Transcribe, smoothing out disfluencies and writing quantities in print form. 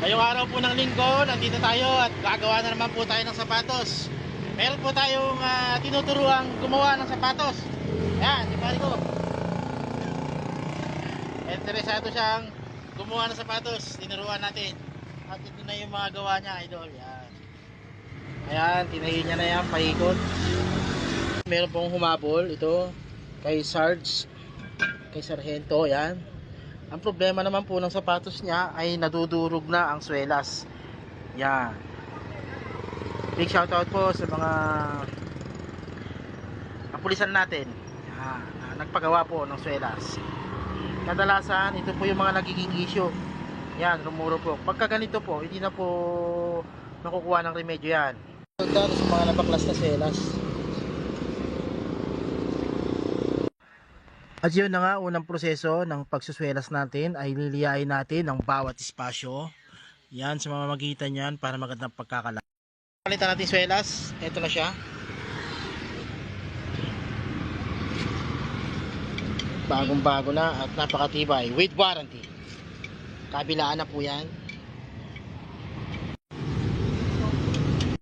Ngayong araw po ng linggo, nandito tayo at gagawa na naman po tayo ng sapatos. Meron po tayong tinuturuang gumawa ng sapatos. Ayan, si pare ko. Interesado siyang gumawa ng sapatos. Tinuruan natin. At ito na yung mga gawa niya, idol. Ayan. Ayan, tinahin niya na yan, paikot. Meron pong humabol ito kay Sarge, kay Sargento. Ayan. Ang problema naman po ng sapatos niya ay nadudurog na ang swelas. Yan. Big shoutout po sa mga kapulisan natin. Yan. Nagpagawa po ng swelas. Kadalasan, ito po yung mga nagiging issue. Yan, rumuro po. Pagka ganito po, hindi na po makukuha ng remedyo yan. Sa mga nabaklas na swelas. At yun na nga, unang proseso ng pagsuswelas natin ay liliyain natin ang bawat espasyo. Yan, sa mamamagitan yan para magandang pagkakala. Palitan natin swelas. Ito na siya. Bagong bago na at napakatibay. With warranty. Kabilaan na po yan.